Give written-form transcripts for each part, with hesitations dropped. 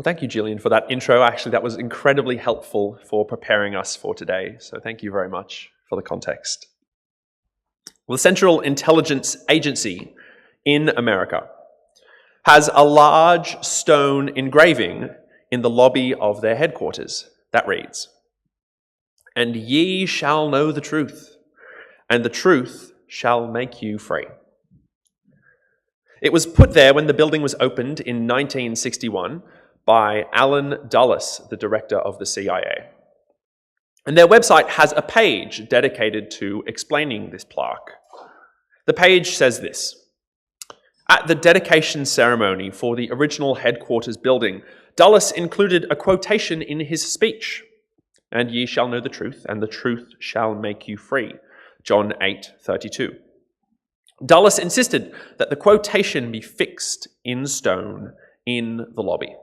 Thank you, Gillian, for that intro. Actually, that was incredibly helpful for preparing us for today. So thank you very much for the context. Well, the Central Intelligence Agency in America has a large stone engraving in the lobby of their headquarters that reads, "And ye shall know the truth, and the truth shall make you free." It was put there when the building was opened in 1961 by Allen Dulles, the director of the CIA. And their website has a page dedicated to explaining this plaque. The page says this: "At the dedication ceremony for the original headquarters building, Dulles included a quotation in his speech, 'And ye shall know the truth, and the truth shall make you free,' John 8:32. Dulles insisted that the quotation be fixed in stone in the lobby."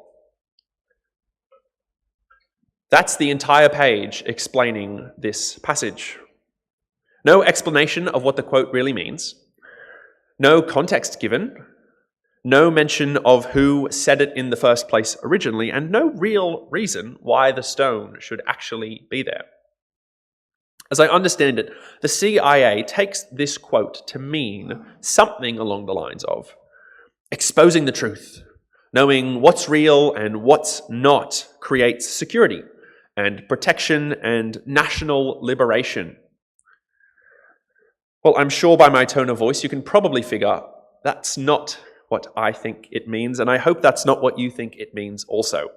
That's the entire page explaining this passage. No explanation of what the quote really means, no context given, no mention of who said it in the first place originally, and no real reason why the stone should actually be there. As I understand it, the CIA takes this quote to mean something along the lines of exposing the truth, knowing what's real and what's not creates security and protection and national liberation. Well, I'm sure by my tone of voice you can probably figure that's not what I think it means, and I hope that's not what you think it means also.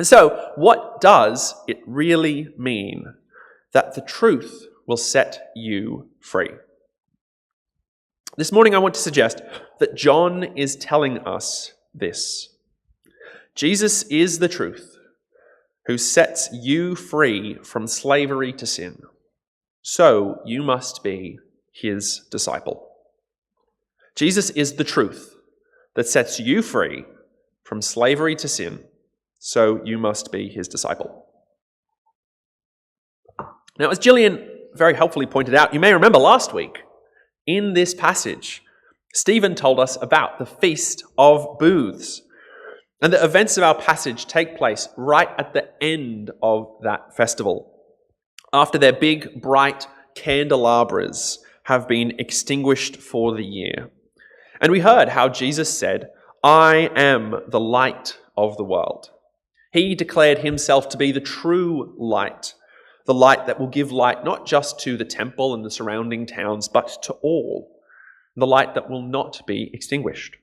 So, what does it really mean that the truth will set you free? This morning I want to suggest that John is telling us this. Jesus is the truth who sets you free from slavery to sin. So you must be his disciple. Jesus is the truth that sets you free from slavery to sin. So you must be his disciple. Now, as Gillian very helpfully pointed out, you may remember last week, in this passage, Stephen told us about the Feast of Booths. And the events of our passage take place right at the end of that festival, after their big, bright candelabras have been extinguished for the year. And we heard how Jesus said, "I am the light of the world." He declared himself to be the true light, the light that will give light not just to the temple and the surrounding towns, but to all, the light that will not be extinguished.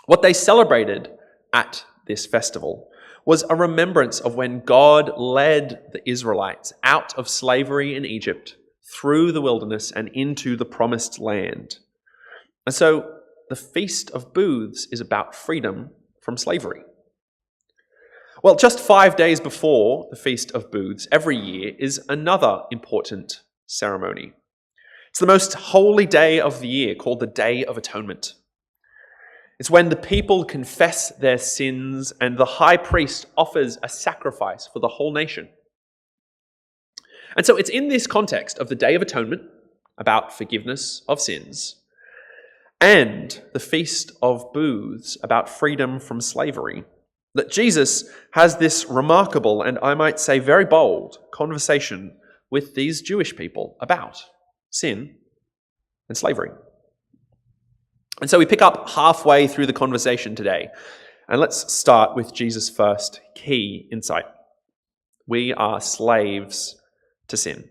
What they celebrated at this festival was a remembrance of when God led the Israelites out of slavery in Egypt, through the wilderness and into the promised land. And so the Feast of Booths is about freedom from slavery. Well, just 5 days before the Feast of Booths every year is another important ceremony. It's the most holy day of the year, called the Day of Atonement. It's when the people confess their sins and the high priest offers a sacrifice for the whole nation. And so it's in this context of the Day of Atonement, about forgiveness of sins, and the Feast of Booths, about freedom from slavery, that Jesus has this remarkable and I might say very bold conversation with these Jewish people about sin and slavery. And so we pick up halfway through the conversation today, and let's start with Jesus' first key insight. We are slaves to sin.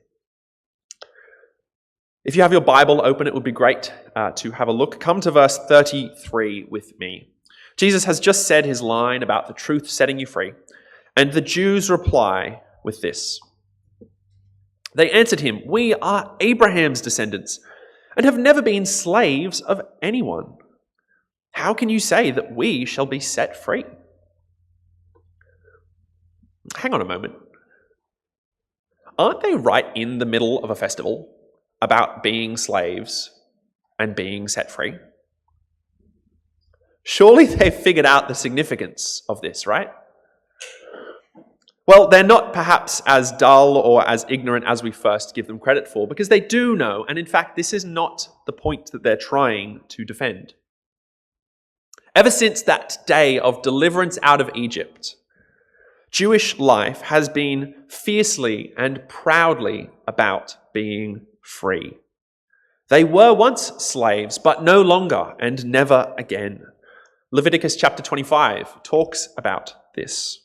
If you have your Bible open, it would be great to have a look. Come to verse 33 with me. Jesus has just said his line about the truth setting you free, and the Jews reply with this. They answered him, "We are Abraham's descendants and have never been slaves of anyone. How can you say that we shall be set free?" Hang on a moment. Aren't they right in the middle of a festival about being slaves and being set free? Surely they've figured out the significance of this, right? Well, they're not perhaps as dull or as ignorant as we first give them credit for, because they do know, and in fact, this is not the point that they're trying to defend. Ever since that day of deliverance out of Egypt, Jewish life has been fiercely and proudly about being free. They were once slaves, but no longer and never again. Leviticus chapter 25 talks about this.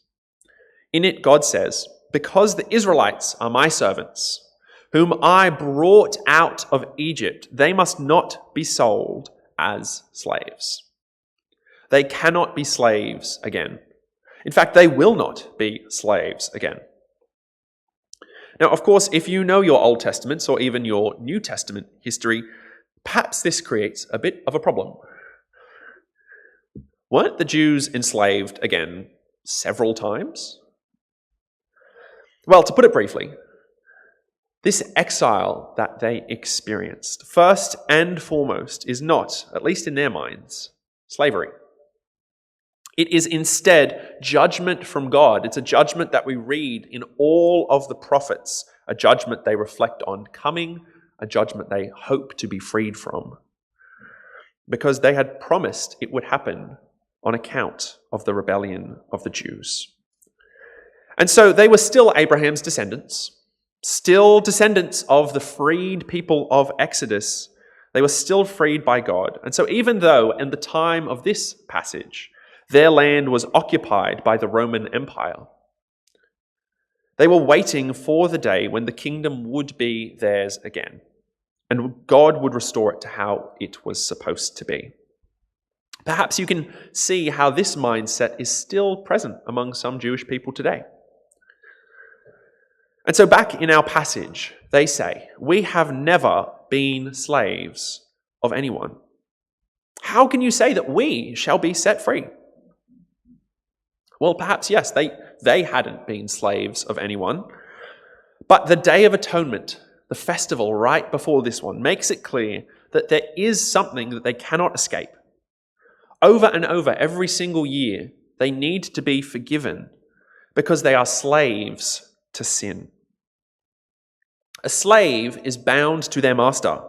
In it, God says, "Because the Israelites are my servants, whom I brought out of Egypt, they must not be sold as slaves." They cannot be slaves again. In fact, they will not be slaves again. Now, of course, if you know your Old Testaments or even your New Testament history, perhaps this creates a bit of a problem. Weren't the Jews enslaved again several times? Well, to put it briefly, this exile that they experienced, first and foremost, is not, at least in their minds, slavery. It is instead judgment from God. It's a judgment that we read in all of the prophets, a judgment they reflect on coming, a judgment they hope to be freed from, because they had promised it would happen on account of the rebellion of the Jews. And so they were still Abraham's descendants, still descendants of the freed people of Exodus. They were still freed by God. And so even though in the time of this passage, their land was occupied by the Roman Empire, they were waiting for the day when the kingdom would be theirs again, and God would restore it to how it was supposed to be. Perhaps you can see how this mindset is still present among some Jewish people today. And so back in our passage, they say, "We have never been slaves of anyone. How can you say that we shall be set free?" Well, perhaps, yes, they hadn't been slaves of anyone. But the Day of Atonement, the festival right before this one, makes it clear that there is something that they cannot escape. Over and over, every single year, they need to be forgiven because they are slaves to sin. A slave is bound to their master.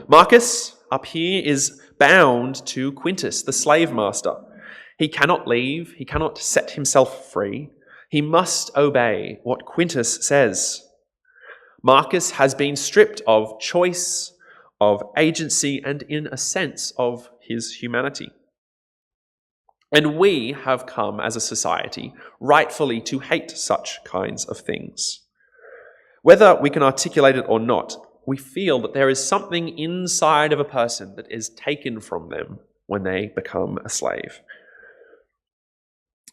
Marcus, up here, is bound to Quintus, the slave master. He cannot leave. He cannot set himself free. He must obey what Quintus says. Marcus has been stripped of choice, of agency, and in a sense of his humanity. And we have come as a society rightfully to hate such kinds of things. Whether we can articulate it or not, we feel that there is something inside of a person that is taken from them when they become a slave.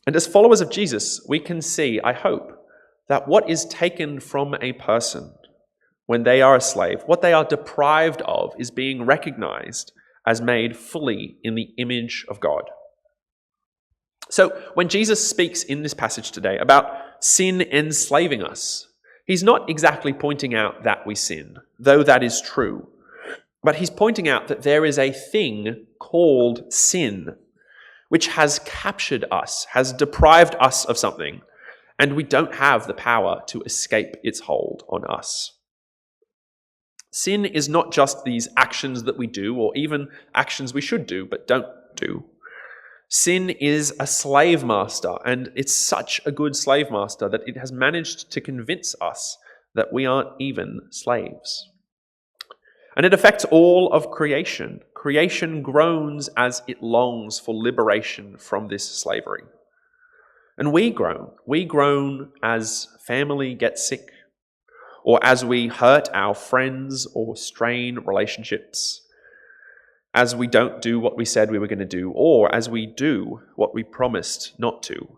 And as followers of Jesus, we can see, I hope, that what is taken from a person when they are a slave, what they are deprived of, is being recognized as made fully in the image of God. So when Jesus speaks in this passage today about sin enslaving us, he's not exactly pointing out that we sin, though that is true. But he's pointing out that there is a thing called sin, which has captured us, has deprived us of something, and we don't have the power to escape its hold on us. Sin is not just these actions that we do, or even actions we should do but don't do. Sin is a slave master, and it's such a good slave master that it has managed to convince us that we aren't even slaves. And it affects all of creation. Creation groans as it longs for liberation from this slavery. And we groan. We groan as family gets sick, or as we hurt our friends or strain relationships, as we don't do what we said we were going to do, or as we do what we promised not to.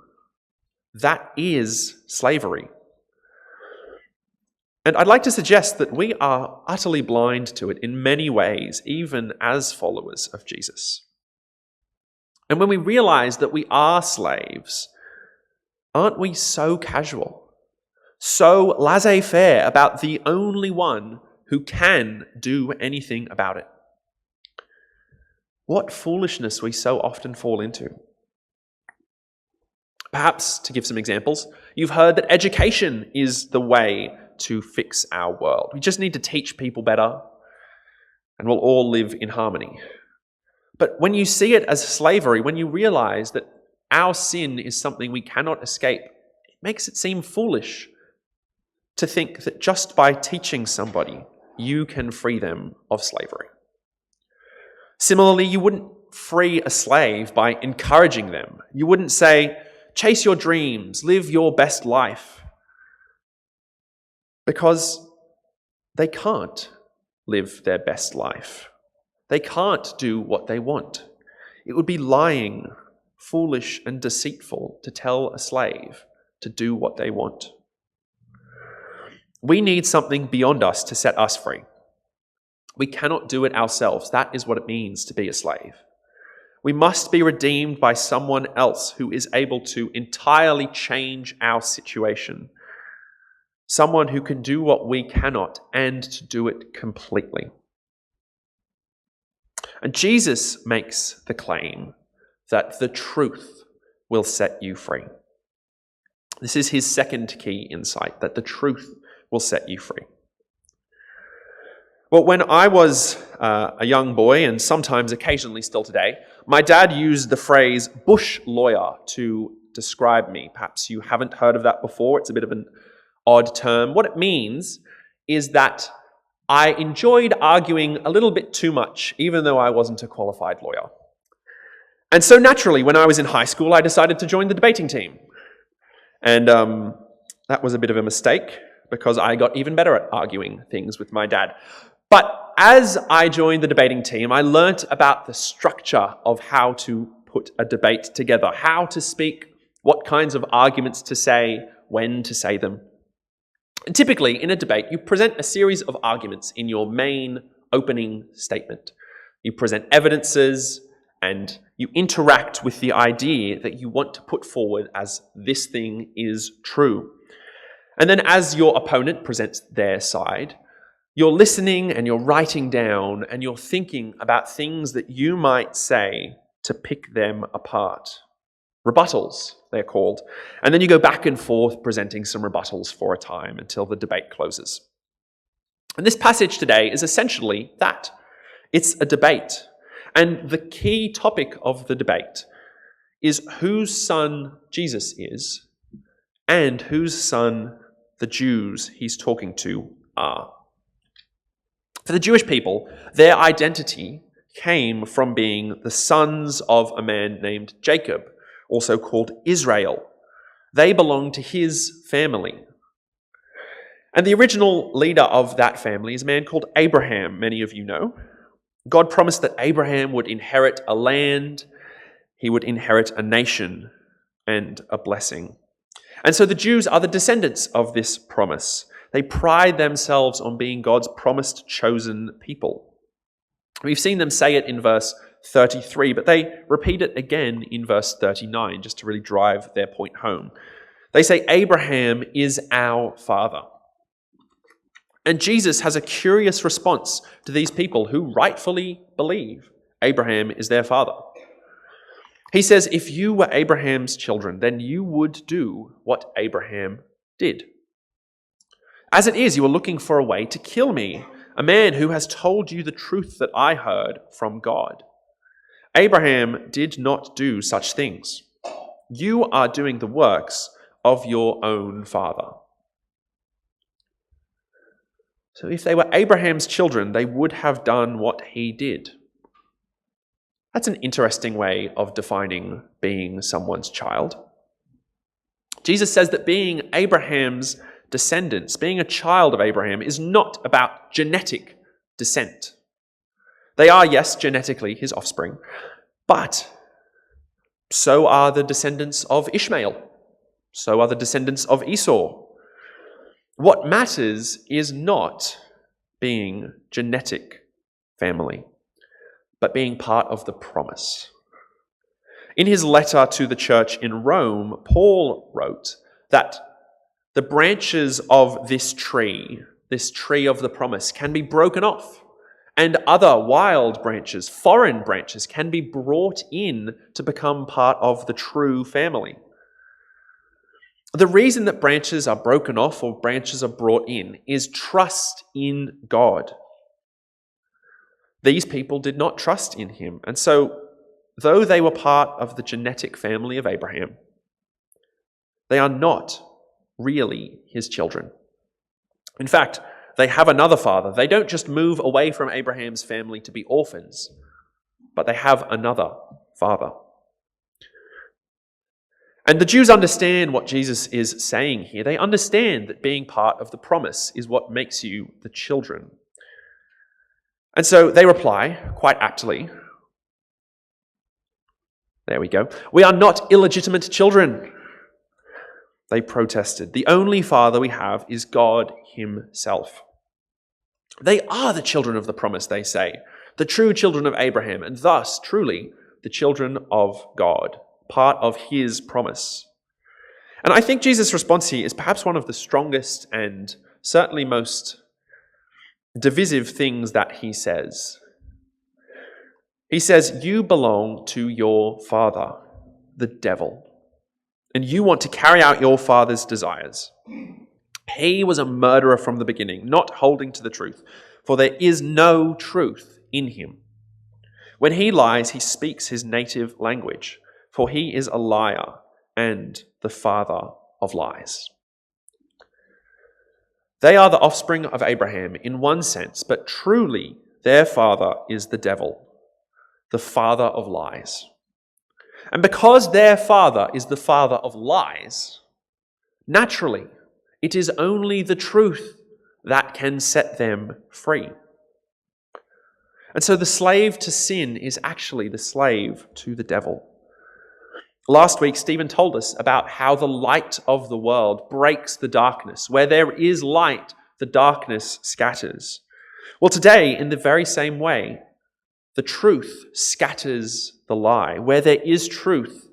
That is slavery. And I'd like to suggest that we are utterly blind to it in many ways, even as followers of Jesus. And when we realize that we are slaves, aren't we so casual, so laissez-faire about the only one who can do anything about it? What foolishness we so often fall into. Perhaps, to give some examples, you've heard that education is the way to fix our world. We just need to teach people better, and we'll all live in harmony. But when you see it as slavery, when you realize that our sin is something we cannot escape, it makes it seem foolish to think that just by teaching somebody, you can free them of slavery. Similarly, you wouldn't free a slave by encouraging them. You wouldn't say, chase your dreams, live your best life, because they can't live their best life. They can't do what they want. It would be lying, foolish and deceitful to tell a slave to do what they want. We need something beyond us to set us free. We cannot do it ourselves. That is what it means to be a slave. We must be redeemed by someone else who is able to entirely change our situation. Someone who can do what we cannot and to do it completely. And Jesus makes the claim that the truth will set you free. This is his second key insight, that the truth will set you free. Well, when I was a young boy, and sometimes occasionally still today, my dad used the phrase bush lawyer to describe me. Perhaps you haven't heard of that before. It's a bit of an odd term. What it means is that I enjoyed arguing a little bit too much, even though I wasn't a qualified lawyer. And so naturally, when I was in high school, I decided to join the debating team. And that was a bit of a mistake, because I got even better at arguing things with my dad. But as I joined the debating team, I learnt about the structure of how to put a debate together, how to speak, what kinds of arguments to say, when to say them. And typically, in a debate, you present a series of arguments in your main opening statement. You present evidences, and you interact with the idea that you want to put forward as this thing is true. And then as your opponent presents their side, you're listening and you're writing down and you're thinking about things that you might say to pick them apart. Rebuttals, they're called. And then you go back and forth presenting some rebuttals for a time until the debate closes. And this passage today is essentially that. It's a debate. And the key topic of the debate is whose son Jesus is and whose son the Jews he's talking to are. For the Jewish people, their identity came from being the sons of a man named Jacob, also called Israel. They belonged to his family. And the original leader of that family is a man called Abraham, many of you know. God promised that Abraham would inherit a land, he would inherit a nation and a blessing. And so the Jews are the descendants of this promise. They pride themselves on being God's promised chosen people. We've seen them say it in verse 33, but they repeat it again in verse 39, just to really drive their point home. They say, Abraham is our father. And Jesus has a curious response to these people who rightfully believe Abraham is their father. He says, if you were Abraham's children, then you would do what Abraham did. As it is, you are looking for a way to kill me, a man who has told you the truth that I heard from God. Abraham did not do such things. You are doing the works of your own father. So if they were Abraham's children, they would have done what he did. That's an interesting way of defining being someone's child. Jesus says that being Abraham's descendants, being a child of Abraham, is not about genetic descent. They are, yes, genetically his offspring, but so are the descendants of Ishmael. So are the descendants of Esau. What matters is not being genetic family, but being part of the promise. In his letter to the church in Rome, Paul wrote that the branches of this tree of the promise, can be broken off, and other wild branches, foreign branches, can be brought in to become part of the true family. The reason that branches are broken off or branches are brought in is trust in God. These people did not trust in him. And so, though they were part of the genetic family of Abraham, they are not really his children. In fact, they have another father. They don't just move away from Abraham's family to be orphans, but they have another father. And the Jews understand what Jesus is saying here. They understand that being part of the promise is what makes you the children. And so they reply, quite aptly, there we go, "We are not illegitimate children," they protested. "The only father we have is God himself." They are the children of the promise, they say, the true children of Abraham, and thus, truly, the children of God, part of his promise. And I think Jesus' response here is perhaps one of the strongest and certainly most divisive things that he says. He says, "You belong to your father, the devil, and you want to carry out your father's desires. He was a murderer from the beginning, not holding to the truth, for there is no truth in him. When he lies, he speaks his native language, for he is a liar and the father of lies." They are the offspring of Abraham in one sense, but truly their father is the devil, the father of lies. And because their father is the father of lies, naturally, it is only the truth that can set them free. And so the slave to sin is actually the slave to the devil. Last week, Stephen told us about how the light of the world breaks the darkness. Where there is light, the darkness scatters. Well, today, in the very same way, the truth scatters the lie. Where there is truth,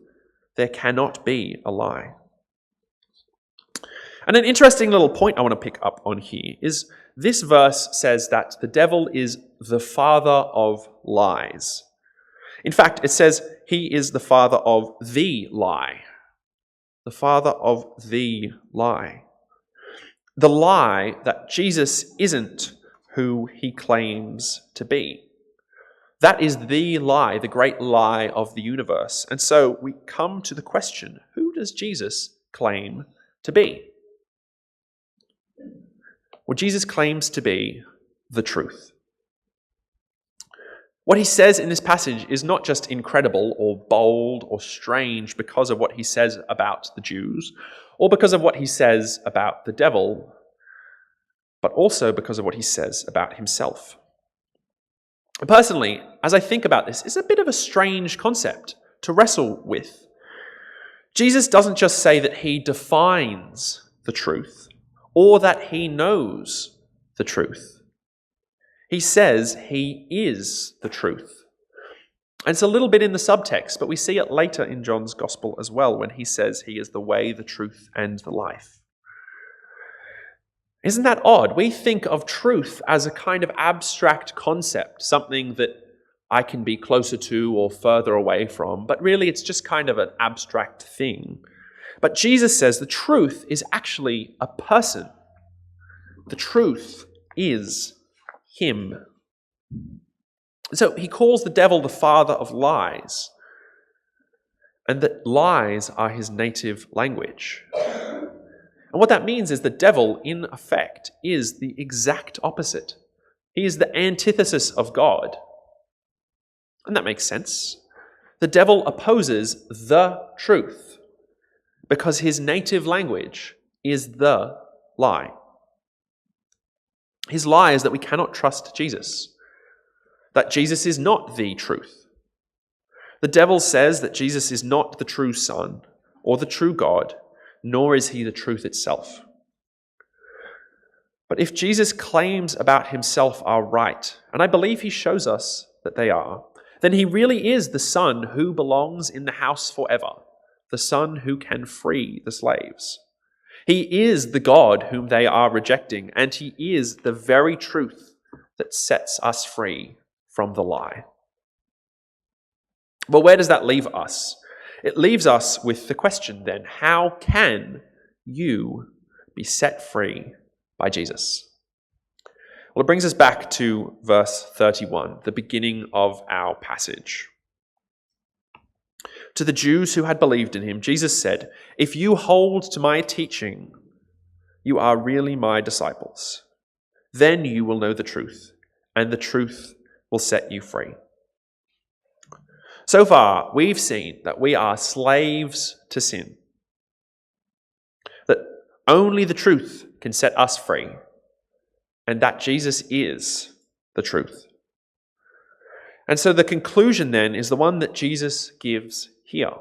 there cannot be a lie. And an interesting little point I want to pick up on here is this verse says that the devil is the father of lies. In fact, it says he is the father of the lie. The father of the lie. The lie that Jesus isn't who he claims to be. That is the lie, the great lie of the universe. And so we come to the question, who does Jesus claim to be? Well, Jesus claims to be the truth. What he says in this passage is not just incredible or bold or strange because of what he says about the Jews or because of what he says about the devil, but also because of what he says about himself. Personally, as I think about this, it's a bit of a strange concept to wrestle with. Jesus doesn't just say that he defines the truth or that he knows the truth. He says he is the truth. And it's a little bit in the subtext, but we see it later in John's gospel as well when he says he is the way, the truth, and the life. Isn't that odd? We think of truth as a kind of abstract concept, something that I can be closer to or further away from, but really it's just kind of an abstract thing. But Jesus says the truth is actually a person. The truth is him. So he calls the devil the father of lies, and that lies are his native language. And what that means is the devil, in effect, is the exact opposite. He is the antithesis of God. And that makes sense. The devil opposes the truth because his native language is the lie. His lie is that we cannot trust Jesus, that Jesus is not the truth. The devil says that Jesus is not the true Son or the true God, nor is he the truth itself. But if Jesus' claims about himself are right, and I believe he shows us that they are, then he really is the Son who belongs in the house forever, the Son who can free the slaves. He is the God whom they are rejecting, and he is the very truth that sets us free from the lie. Well, where does that leave us? It leaves us with the question then, how can you be set free by Jesus? Well, it brings us back to verse 31, the beginning of our passage. To the Jews who had believed in him, Jesus said, "If you hold to my teaching, you are really my disciples. Then you will know the truth, and the truth will set you free." So far, we've seen that we are slaves to sin, that only the truth can set us free, and that Jesus is the truth. And so the conclusion then is the one that Jesus gives here.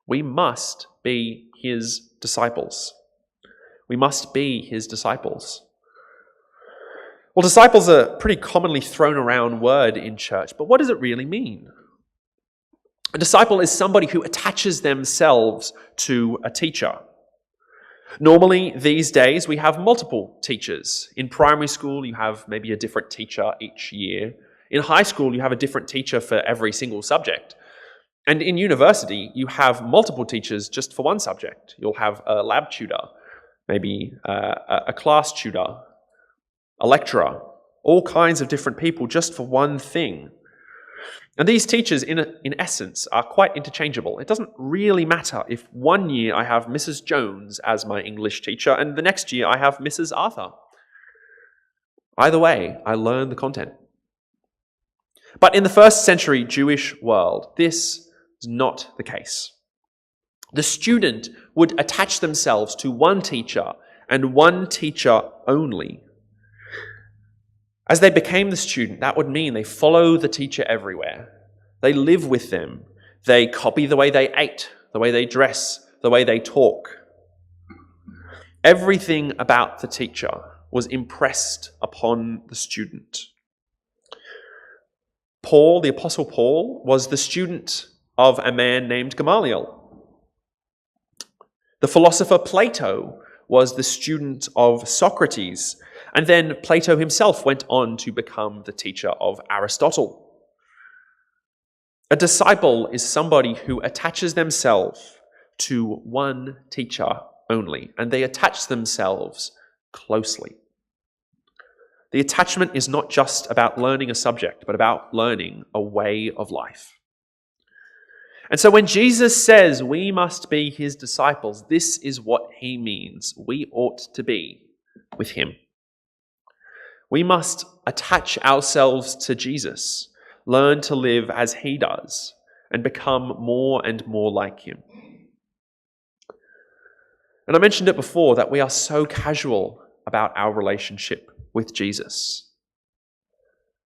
We must be his disciples. We must be his disciples. Well, disciples are a pretty commonly thrown around word in church, but what does it really mean? A disciple is somebody who attaches themselves to a teacher. Normally, these days, we have multiple teachers. In primary school, you have maybe a different teacher each year. In high school, you have a different teacher for every single subject. And in university, you have multiple teachers just for one subject. You'll have a lab tutor, maybe a class tutor, a lecturer, all kinds of different people just for one thing. And these teachers, in essence, are quite interchangeable. It doesn't really matter if one year I have Mrs. Jones as my English teacher and the next year I have Mrs. Arthur. Either way, I learn the content. But in the first century Jewish world, this is not the case. The student would attach themselves to one teacher and one teacher only. As they became the student, that would mean they follow the teacher everywhere. They live with them. They copy the way they ate, the way they dress, the way they talk. Everything about the teacher was impressed upon the student. Paul, the Apostle Paul, was the student of a man named Gamaliel. The philosopher Plato was the student of Socrates. And then Plato himself went on to become the teacher of Aristotle. A disciple is somebody who attaches themselves to one teacher only, and they attach themselves closely. The attachment is not just about learning a subject, but about learning a way of life. And so when Jesus says we must be his disciples, this is what he means. We ought to be with him. We must attach ourselves to Jesus, learn to live as he does, and become more and more like him. And I mentioned it before that we are so casual about our relationship with Jesus.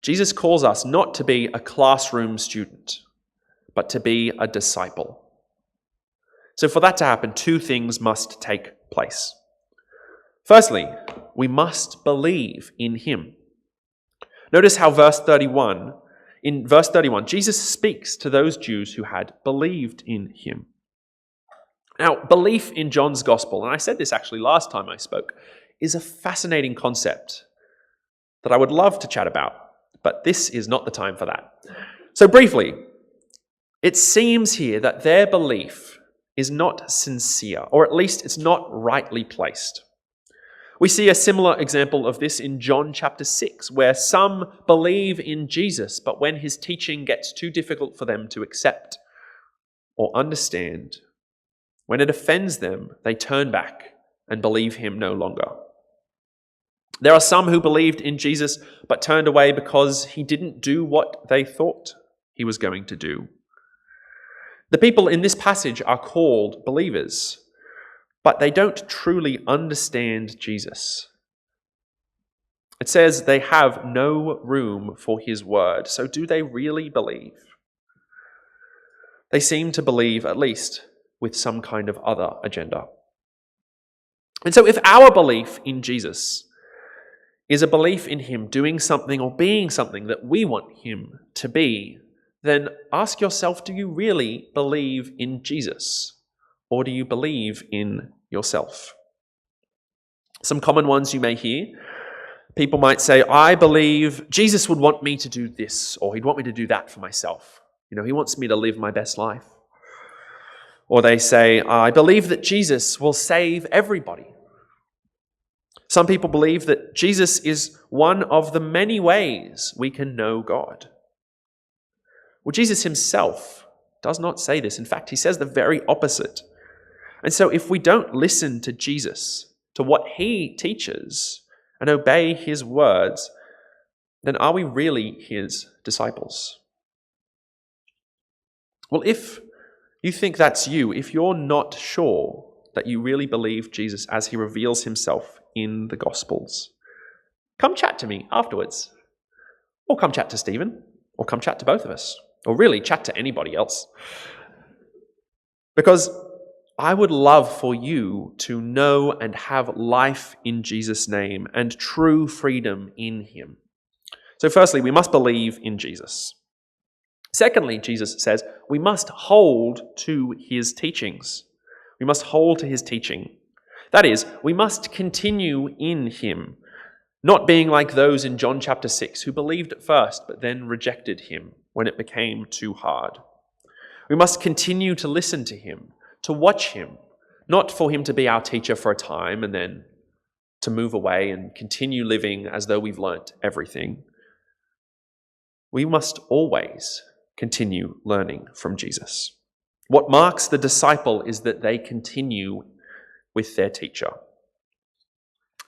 Jesus calls us not to be a classroom student, but to be a disciple. So for that to happen, two things must take place. Firstly, we must believe in him. Notice how in verse 31, Jesus speaks to those Jews who had believed in him. Now, belief in John's gospel, and I said this actually last time I spoke, is a fascinating concept that I would love to chat about, but this is not the time for that. So briefly, it seems here that their belief is not sincere, or at least it's not rightly placed. We see a similar example of this in John chapter 6, where some believe in Jesus, but when his teaching gets too difficult for them to accept or understand, when it offends them, they turn back and believe him no longer. There are some who believed in Jesus, but turned away because he didn't do what they thought he was going to do. The people in this passage are called believers, but they don't truly understand Jesus. It says they have no room for his word. So do they really believe? They seem to believe, at least, with some kind of other agenda. And so if our belief in Jesus is a belief in him doing something or being something that we want him to be, then ask yourself, do you really believe in Jesus? Or do you believe in yourself? Some common ones you may hear. People might say, I believe Jesus would want me to do this, or he'd want me to do that for myself. He wants me to live my best life. Or they say, I believe that Jesus will save everybody. Some people believe that Jesus is one of the many ways we can know God. Well, Jesus himself does not say this. In fact, he says the very opposite. And so if we don't listen to Jesus, to what he teaches, and obey his words, then are we really his disciples? Well, if you think that's you, if you're not sure that you really believe Jesus as he reveals himself in the Gospels, come chat to me afterwards. Or come chat to Stephen. Or come chat to both of us. Or really chat to anybody else. Because I would love for you to know and have life in Jesus' name and true freedom in him. So firstly, we must believe in Jesus. Secondly, Jesus says, we must hold to his teachings. We must hold to his teaching. That is, we must continue in him, not being like those in John chapter 6 who believed at first but then rejected him when it became too hard. We must continue to listen to him, to watch him, not for him to be our teacher for a time and then to move away and continue living as though we've learnt everything. We must always continue learning from Jesus. What marks the disciple is that they continue with their teacher.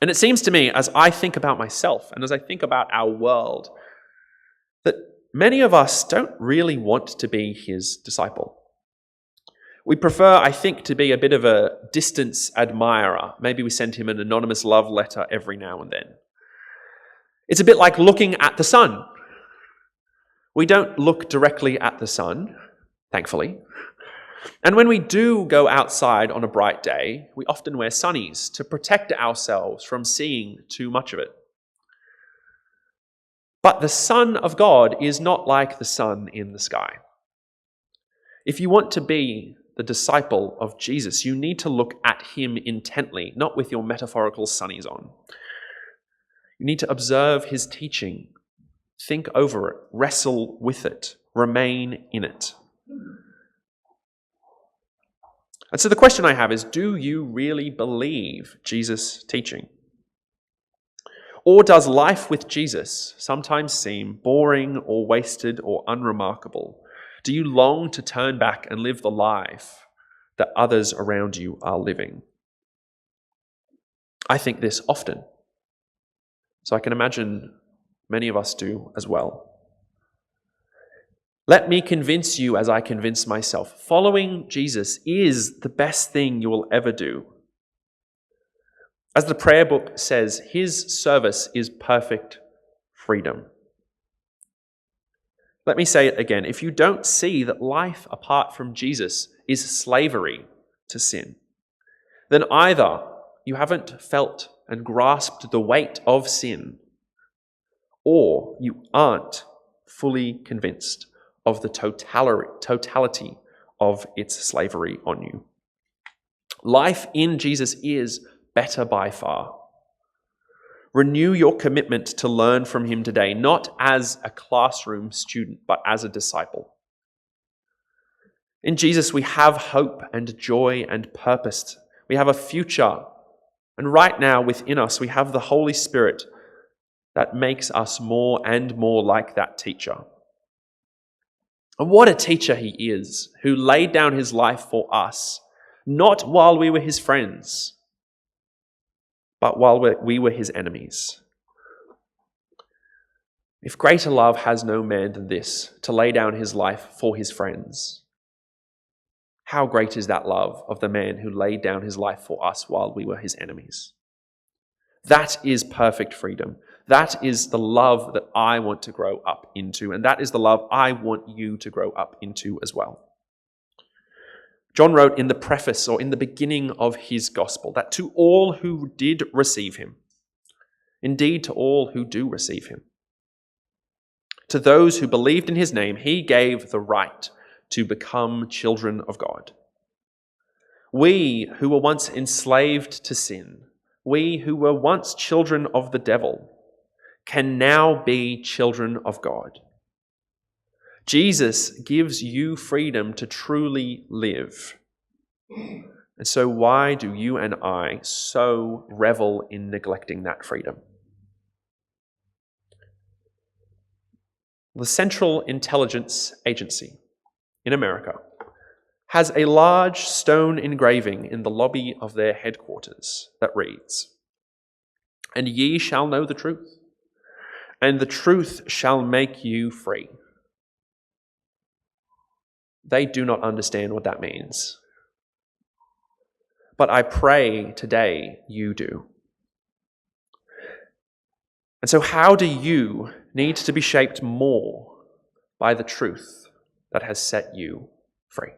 And it seems to me, as I think about myself and as I think about our world, that many of us don't really want to be his disciple. We prefer, I think, to be a bit of a distance admirer. Maybe we send him an anonymous love letter every now and then. It's a bit like looking at the sun. We don't look directly at the sun, thankfully. And when we do go outside on a bright day, we often wear sunnies to protect ourselves from seeing too much of it. But the Son of God is not like the sun in the sky. If you want to be the disciple of Jesus, you need to look at him intently, not with your metaphorical sunnies on. You need to observe his teaching, think over it, wrestle with it, remain in it. And so the question I have is, do you really believe Jesus' teaching? Or does life with Jesus sometimes seem boring or wasted or unremarkable? Do you long to turn back and live the life that others around you are living? I think this often. So I can imagine many of us do as well. Let me convince you as I convince myself. Following Jesus is the best thing you will ever do. As the prayer book says, his service is perfect freedom. Let me say it again. If you don't see that life apart from Jesus is slavery to sin, then either you haven't felt and grasped the weight of sin, or you aren't fully convinced of the totality of its slavery on you. Life in Jesus is better by far. Renew your commitment to learn from him today, not as a classroom student, but as a disciple. In Jesus, we have hope and joy and purpose. We have a future. And right now within us, we have the Holy Spirit that makes us more and more like that teacher. And what a teacher he is, who laid down his life for us, not while we were his friends, but while we were his enemies. If greater love has no man than this, to lay down his life for his friends, how great is that love of the man who laid down his life for us while we were his enemies? That is perfect freedom. That is the love that I want to grow up into, and that is the love I want you to grow up into as well. John wrote in the preface, or in the beginning of his gospel, that to all who did receive him, indeed to all who do receive him, to those who believed in his name, he gave the right to become children of God. We who were once enslaved to sin, we who were once children of the devil, can now be children of God. Jesus gives you freedom to truly live. And so why do you and I so revel in neglecting that freedom? The Central Intelligence Agency in America has a large stone engraving in the lobby of their headquarters that reads, "And ye shall know the truth, and the truth shall make you free." They do not understand what that means. But I pray today you do. And so how do you need to be shaped more by the truth that has set you free?